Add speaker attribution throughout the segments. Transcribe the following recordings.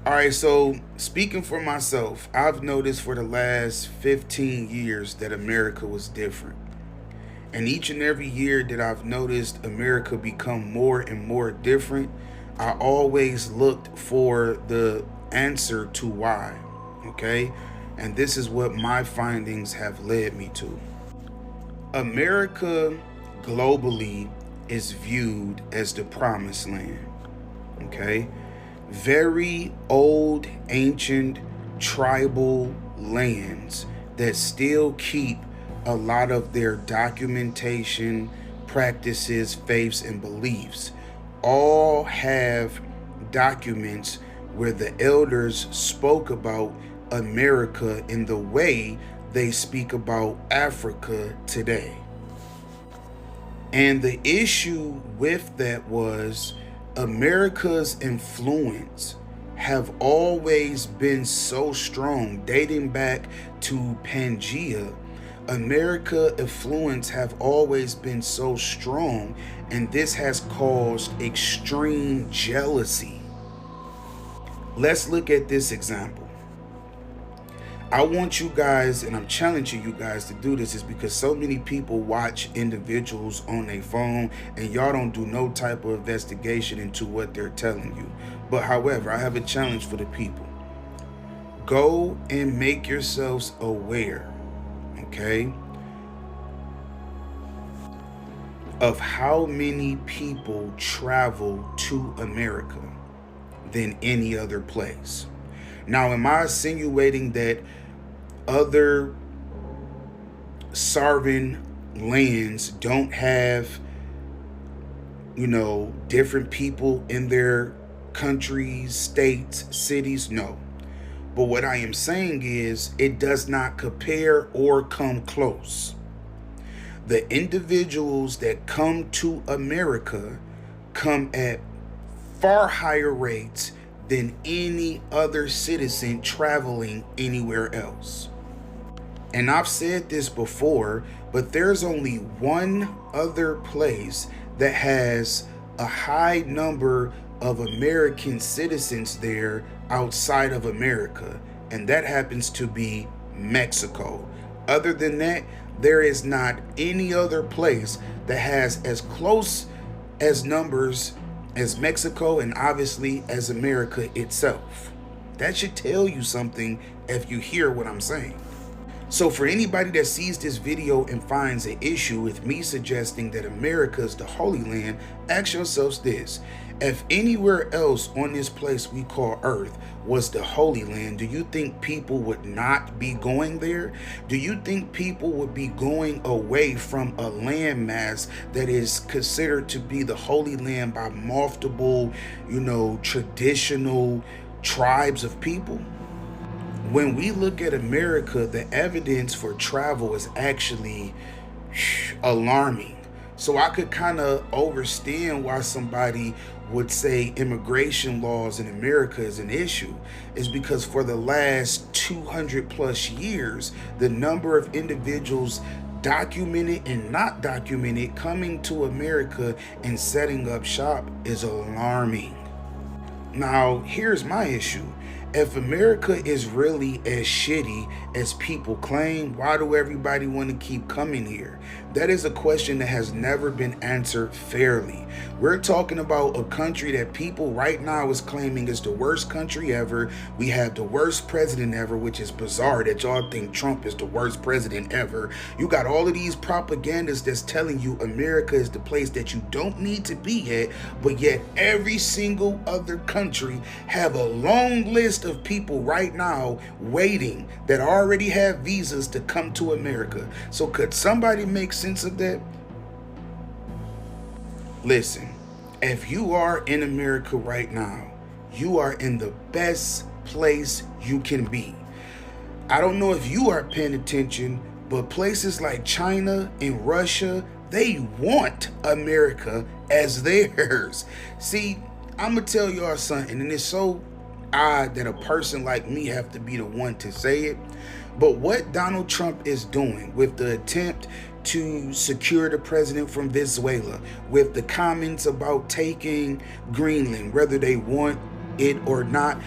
Speaker 1: All right, so speaking for myself, I've noticed for the last 15 years that America was different. And each and every year that I've noticed America become more and more different, I always looked for the answer to why. Okay? And this is what my findings have led me to. America globally is viewed as the promised land. Okay? Very old, ancient, tribal lands that still keep a lot of their documentation, practices, faiths, and beliefs. All have documents where the elders spoke about America in the way they speak about Africa today. And the issue with that was America's influence have always been so strong, dating back to Pangea. America influence have always been so strong, and this has caused extreme jealousy. Let's look at this example. I want you guys, and I'm challenging you guys to do this, is because so many people watch individuals on their phone and y'all don't do no type of investigation into what they're telling you. But however, I have a challenge for the people. Go and make yourselves aware, okay, of how many people travel to America than any other place. Now, am I insinuating that other sovereign lands don't have, different people in their countries, states, cities? No. But what I am saying is it does not compare or come close. The individuals that come to America come at far higher rates than any other citizen traveling anywhere else. And I've said this before, but there's only one other place that has a high number of American citizens there outside of America, and that happens to be Mexico. Other than that, there is not any other place that has as close as numbers as Mexico, and obviously as America itself. That should tell you something if you hear what I'm saying. So for anybody that sees this video and finds an issue with me suggesting that America is the Holy Land, ask yourselves this. If anywhere else on this place we call Earth was the Holy Land, do you think people would not be going there? Do you think people would be going away from a landmass that is considered to be the Holy Land by multiple, traditional tribes of people? When we look at America, the evidence for travel is actually alarming. So I could kind of understand why somebody would say immigration laws in America is an issue, is because for the last 200 plus years, the number of individuals documented and not documented coming to America and setting up shop is alarming. Now, here's my issue. If America is really as shitty as people claim, why do everybody want to keep coming here? That is a question that has never been answered fairly. We're talking about a country that people right now is claiming is the worst country ever. We have the worst president ever, which is bizarre that y'all think Trump is the worst president ever. You got all of these propagandas that's telling you America is the place that you don't need to be at, but yet every single other country have a long list of people right now waiting that already have visas to come to America. So could somebody make sense of that? Listen, if you are in America right now, you are in the best place you can be. I don't know if you are paying attention, but places like China and Russia, they want America as theirs. See, I'm gonna tell y'all something, and it's so odd that a person like me have to be the one to say it, but what Donald Trump is doing with the attempt to secure the president from Venezuela, with the comments about taking Greenland, whether they want it or not,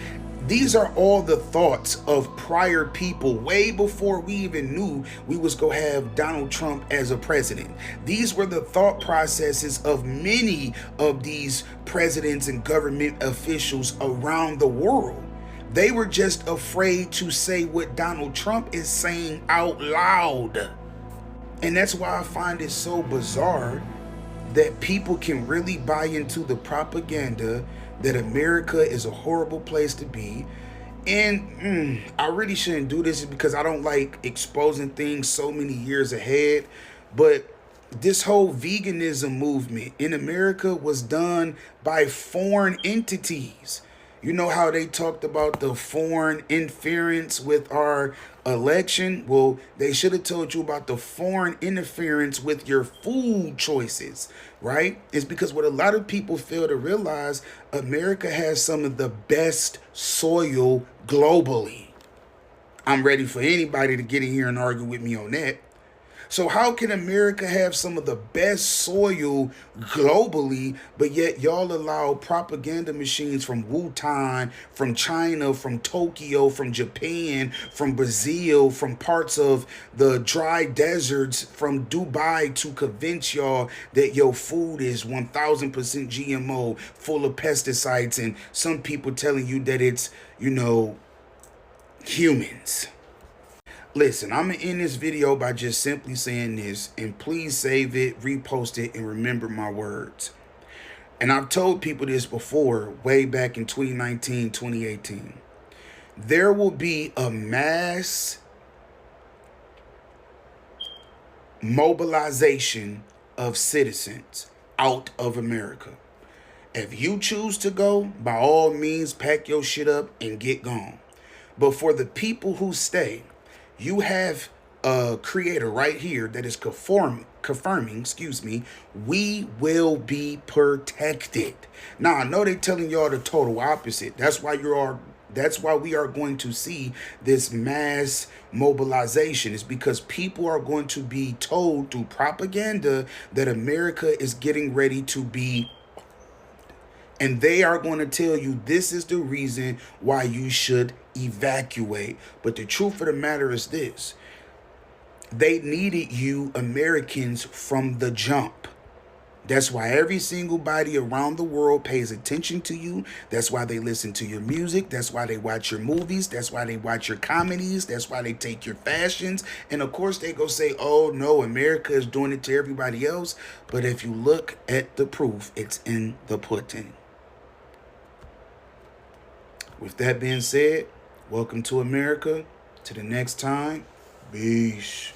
Speaker 1: These are all the thoughts of prior people way before we even knew we was going to have Donald Trump as a president. These were the thought processes of many of these presidents and government officials around the world. They were just afraid to say what Donald Trump is saying out loud. And that's why I find it so bizarre that people can really buy into the propaganda that America is a horrible place to be. And I really shouldn't do this because I don't like exposing things so many years ahead. But this whole veganism movement in America was done by foreign entities. You know how they talked about the foreign interference with our election? Well, they should have told you about the foreign interference with your food choices, right? It's because what a lot of people fail to realize, America has some of the best soil globally. I'm ready for anybody to get in here and argue with me on that. So how can America have some of the best soil globally, but yet y'all allow propaganda machines from Wuhan, from China, from Tokyo, from Japan, from Brazil, from parts of the dry deserts, from Dubai to convince y'all that your food is 1000% GMO, full of pesticides, and some people telling you that it's, humans. Listen, I'm going to end this video by just simply saying this, and please save it, repost it, and remember my words. And I've told people this before, way back in 2019, 2018. There will be a mass mobilization of citizens out of America. If you choose to go, by all means, pack your shit up and get gone. But for the people who stay, you have a creator right here that is confirming, we will be protected. Now, I know they're telling y'all the total opposite. That's why we are going to see this mass mobilization. Is because people are going to be told through propaganda that America is getting ready to be, and they are going to tell you this is the reason why you should evacuate. But the truth of the matter is this: they needed you Americans from the jump. That's why every single body around the world pays attention to you. That's why they listen to your music. That's why they watch your movies. That's why they watch your comedies. That's why they take your fashions. And of course they go say, oh no, America is doing it to everybody else. But if you look at the proof, it's in the pudding. With that being said, welcome to America. Till the next time, peace.